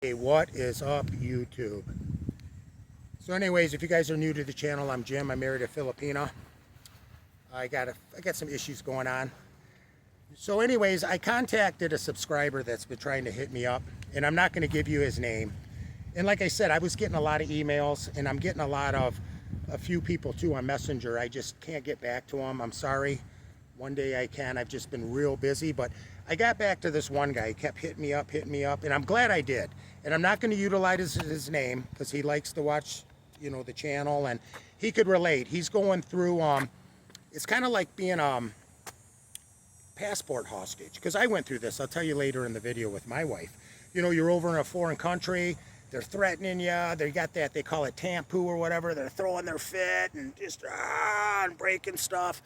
Hey, what is up, YouTube? So anyways, if you guys are new to the channel, I'm Jim. I married a Filipina. I got some issues going on. So anyways, I contacted a subscriber that's been trying to hit me up, and I'm not going to give you his name. And like I said, I was getting a lot of emails, and I'm getting a few people too on Messenger. I just can't get back to them. I'm sorry. One day I can. I've just been real busy, but I got back to this one guy. He kept hitting me up, and I'm glad I did. And I'm not going to utilize his name because he likes to watch, the channel, and he could relate. He's going through, it's kind of like being passport hostage, because I went through this. I'll tell you later in the video with my wife. You're over in a foreign country. They're threatening you. They got that, they call it tampoo or whatever. They're throwing their fit and just and breaking stuff.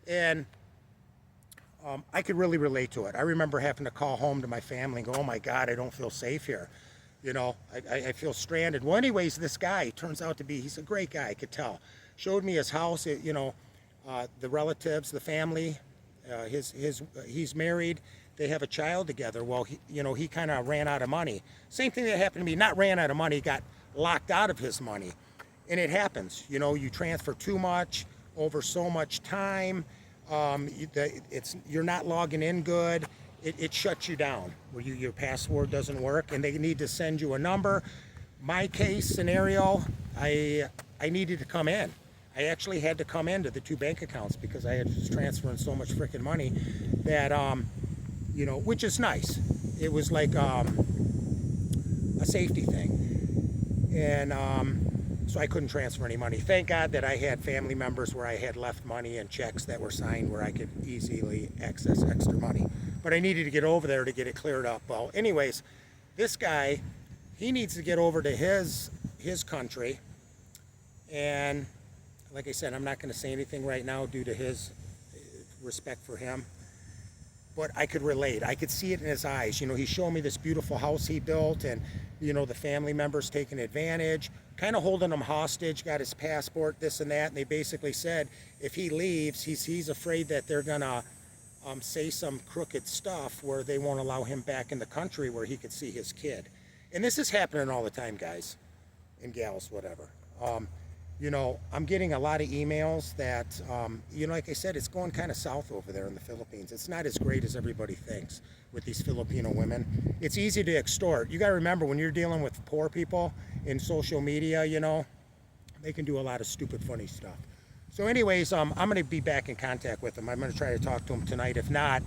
And I could really relate to it. I remember having to call home to my family and go, oh my God, I don't feel safe here. I feel stranded. Well, anyways, this guy turns out to be, he's a great guy, I could tell. Showed me his house, the relatives, the family, he's married. They have a child together. Well, he kind of ran out of money. Same thing that happened to me. Not ran out of money, got locked out of his money. And it happens. You transfer too much over so much time. You're not logging in good. It shuts you down where your password doesn't work, and they need to send you a number. My case scenario, I needed to come in. I actually had to come into the two bank accounts because I was transferring so much freaking money that, which is nice. It was like a safety thing. And so I couldn't transfer any money. Thank God that I had family members where I had left money and checks that were signed where I could easily access extra money. But I needed to get over there to get it cleared up. Well, anyways, this guy, he needs to get over to his country. And like I said, I'm not going to say anything right now due to his respect for him. But I could relate. I could see it in his eyes. He showed me this beautiful house he built, and, the family members taking advantage, kind of holding him hostage, got his passport, this and that. And they basically said if he leaves, he's afraid that they're going to say some crooked stuff where they won't allow him back in the country where he could see his kid. And this is happening all the time, guys and gals, whatever. I'm getting a lot of emails that, like I said, it's going kind of south over there in the Philippines. It's not as great as everybody thinks with these Filipino women. It's easy to extort. You got to remember, when you're dealing with poor people in social media, they can do a lot of stupid, funny stuff. So anyways, I'm going to be back in contact with him. I'm going to try to talk to him tonight. If not,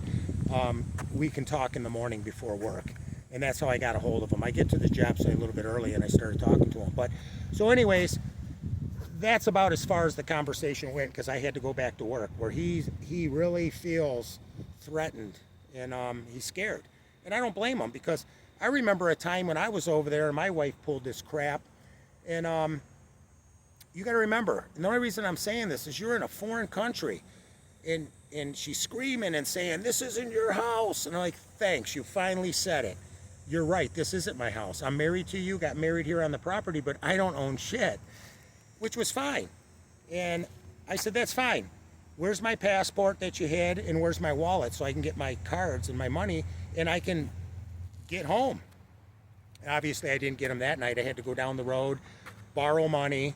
we can talk in the morning before work. And that's how I got a hold of him. I get to the job site a little bit early and I started talking to him. But so anyways, that's about as far as the conversation went, because I had to go back to work, where he really feels threatened, and he's scared. And I don't blame him, because I remember a time when I was over there and my wife pulled this crap. And you got to remember, and the only reason I'm saying this is you're in a foreign country, and she's screaming and saying, this isn't your house. And I'm like, thanks, you finally said it. You're right, this isn't my house. I'm married to you, got married here on the property, but I don't own shit. Which was fine. And I said, that's fine. Where's my passport that you had, and where's my wallet so I can get my cards and my money and I can get home? And obviously I didn't get them that night. I had to go down the road, borrow money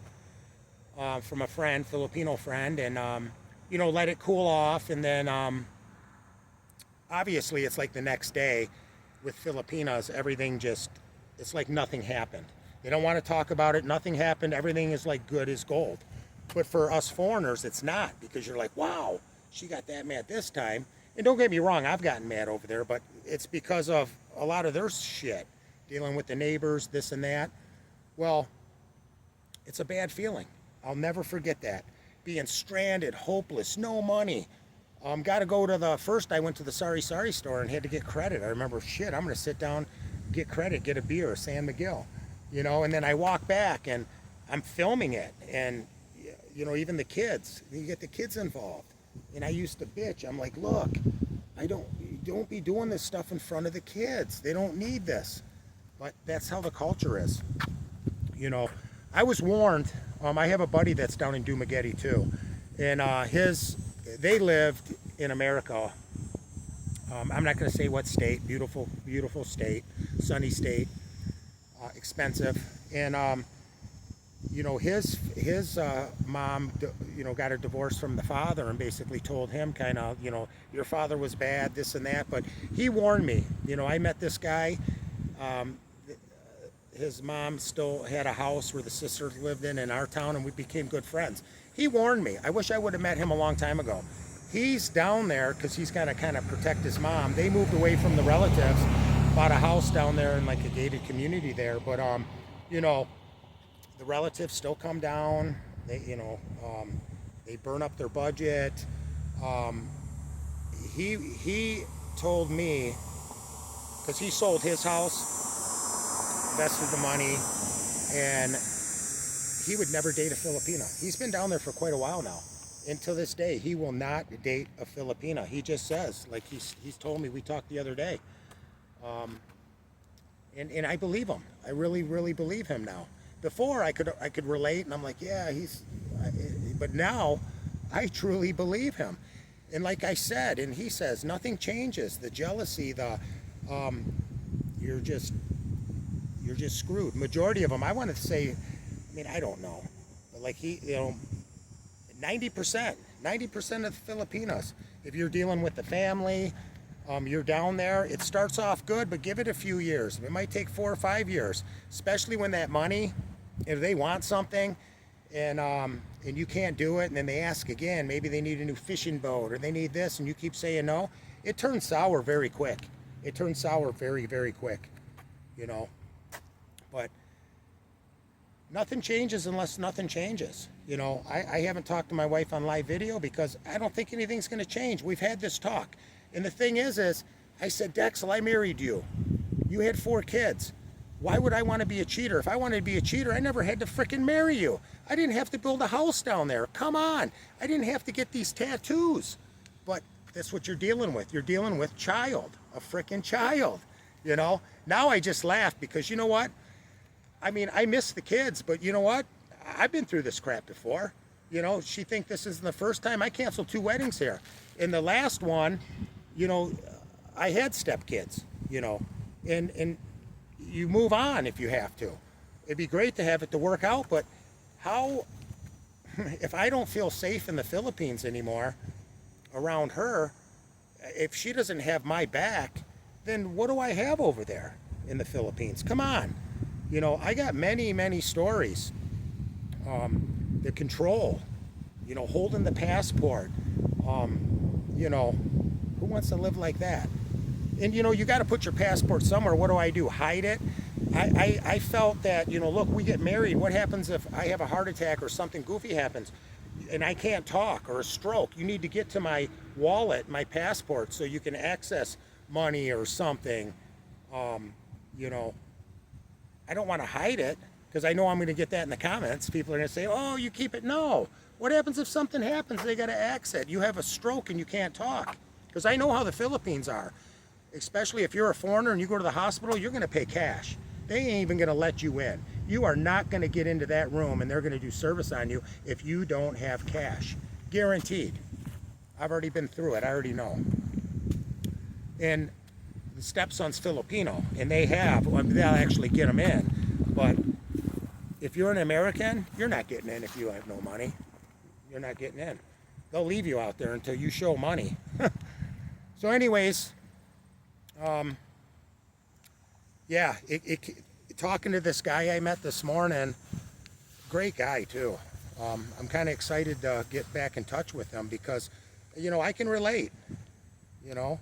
from a friend, Filipino friend, and let it cool off. And then obviously it's like the next day with Filipinas, everything just, it's like nothing happened. They don't want to talk about it. Nothing happened. Everything is like good as gold. But for us foreigners, it's not, because you're like, wow, she got that mad this time. And don't get me wrong, I've gotten mad over there, but it's because of a lot of their shit, dealing with the neighbors, this and that. Well, it's a bad feeling. I'll never forget that. Being stranded, hopeless, no money. Got to go to first I went to the Sorry store and had to get credit. I remember, shit, I'm going to sit down, get credit, get a beer, San Miguel. And then I walk back and I'm filming it, and even the kids, you get the kids involved. And I used to bitch. I'm like, look, don't be doing this stuff in front of the kids. They don't need this. But that's how the culture is. I was warned. I have a buddy that's down in Dumaguete too, and they lived in America. I'm not going to say what state. Beautiful state, sunny state. expensive. And you know, his mom, you know, got a divorce from the father and basically told him kind of, you know, your father was bad, this and that. But he warned me. You know, I met this guy. Um, his mom still had a house where the sisters lived in our town, and we became good friends. He warned me. I wish I would have met him a long time ago. He's down there because he's got to kind of protect his mom. They moved away from the relatives, bought a house down there in like a gated community there. But you know, the relatives still come down. They, you know, they burn up their budget. He told me, because he sold his house, invested the money, and he would never date a Filipina. He's been down there for quite a while now. And to this day, he will not date a Filipina. He just says, like he's told me, we talked the other day. And I believe him. I really, really believe him now. Before I could relate, and I'm like, yeah, but now I truly believe him. And like I said, and he says, nothing changes. The jealousy, you're just screwed. Majority of them, I want to say, I mean, I don't know, but like you know, 90% of the Filipinos, if you're dealing with the family, you're down there, it starts off good, but give it a few years. It might take 4 or 5 years, especially when that money, if they want something and you can't do it, and then they ask again, maybe they need a new fishing boat or they need this, and you keep saying no, it turns sour very quick. It turns sour very, very quick, you know. But nothing changes unless nothing changes. You know, I haven't talked to my wife on live video because I don't think anything's going to change. We've had this talk. And the thing is I said, Dexel, I married you. You had 4 kids. Why would I want to be a cheater? If I wanted to be a cheater, I never had to frickin' marry you. I didn't have to build a house down there. Come on. I didn't have to get these tattoos. But that's what you're dealing with. You're dealing with a frickin' child. You know? Now I just laugh because you know what? I mean, I miss the kids, but you know what? I've been through this crap before. You know, she thinks this isn't the first time. I canceled 2 weddings here. In the last one, you know, I had stepkids, you know, and you move on if you have to. It'd be great to have it to work out, but how, if I don't feel safe in the Philippines anymore around her, if she doesn't have my back, then what do I have over there in the Philippines? Come on. You know, I got many, many stories. The control, you know, holding the passport, you know, who wants to live like that? And, you know, you got to put your passport somewhere. What do? Hide it? I felt that, you know, look, we get married. What happens if I have a heart attack or something goofy happens and I can't talk, or a stroke? You need to get to my wallet, my passport, so you can access money or something. You know, I don't want to hide it because I know I'm going to get that in the comments. People are going to say, oh, you keep it. No. What happens if something happens? They got to access it. You have a stroke and you can't talk. Because I know how the Philippines are. Especially if you're a foreigner and you go to the hospital, you're going to pay cash. They ain't even going to let you in. You are not going to get into that room and they're going to do service on you if you don't have cash. Guaranteed. I've already been through it. I already know. And the stepson's Filipino, and they'll actually get them in. But if you're an American, you're not getting in if you have no money. You're not getting in. They'll leave you out there until you show money. So anyways, yeah, talking to this guy I met this morning, great guy too. I'm kind of excited to get back in touch with him because, you know, I can relate, you know.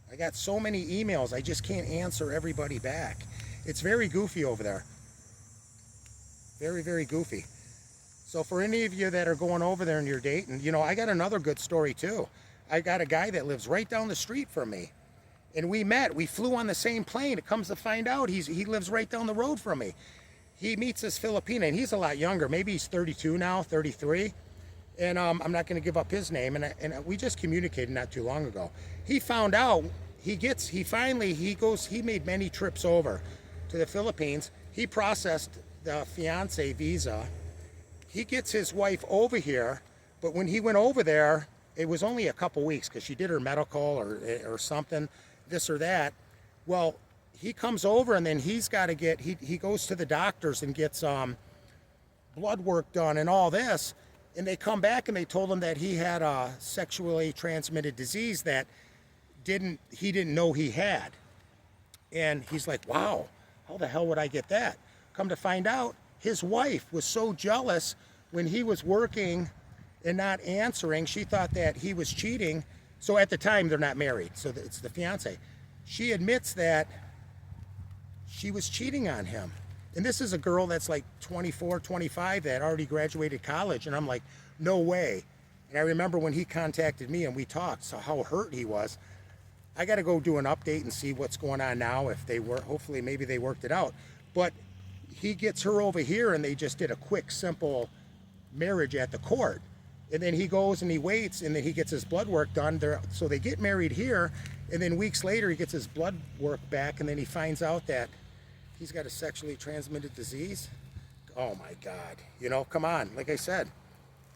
I got so many emails, I just can't answer everybody back. It's very goofy over there. Very, very goofy. So for any of you that are going over there and you're dating, you know, I got another good story too. I got a guy that lives right down the street from me. And we met. We flew on the same plane. It comes to find out he lives right down the road from me. He meets this Filipina, and he's a lot younger. Maybe he's 32 now, 33. And I'm not going to give up his name. And we just communicated not too long ago. He found out, he made many trips over to the Philippines. He processed the fiance visa. He gets his wife over here, but when he went over there, it was only a couple weeks because she did her medical or something, this or that. Well, he comes over, and then he's got to get, he goes to the doctors and gets blood work done and all this, and they come back and they told him that he had a sexually transmitted disease that he didn't know he had. And he's like, wow, how the hell would I get that? Come to find out, his wife was so jealous when he was working and not answering. She thought that he was cheating. So at the time, they're not married, so it's the fiance. She admits that she was cheating on him. And this is a girl that's like 24, 25 that already graduated college. And I'm like, no way. And I remember when he contacted me and we talked, so how hurt he was. I got to go do an update and see what's going on now. If they were, hopefully maybe they worked it out. But he gets her over here, and they just did a quick, simple marriage at the court. And then he goes and he waits, and then he gets his blood work done. So they get married here, and then weeks later he gets his blood work back, and then he finds out that he's got a sexually transmitted disease. Oh my God. You know, come on. Like I said,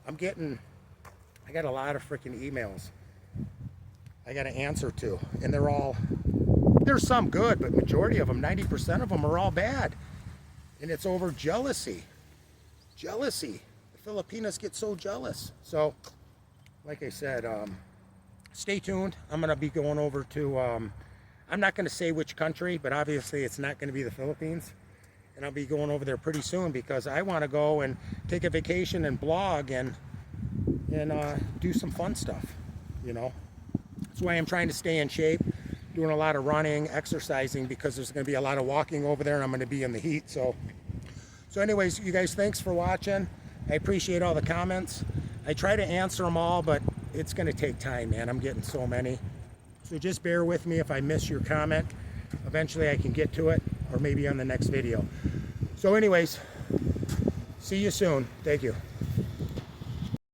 I got a lot of freaking emails I got to answer to, and there's some good, but majority of them, 90% of them are all bad. And it's over jealousy. Jealousy. The Filipinas get so jealous. So, like I said, stay tuned. I'm going to be going over to, I'm not going to say which country, but obviously it's not going to be the Philippines. And I'll be going over there pretty soon because I want to go and take a vacation and blog and do some fun stuff, you know. That's why I'm trying to stay in shape, doing a lot of running, exercising, because there's going to be a lot of walking over there, and I'm going to be in the heat. So anyways, you guys, thanks for watching. I appreciate all the comments. I try to answer them all, but it's going to take time, man. I'm getting so many. So just bear with me if I miss your comment. Eventually I can get to it, or maybe on the next video. So anyways, see you soon. Thank you.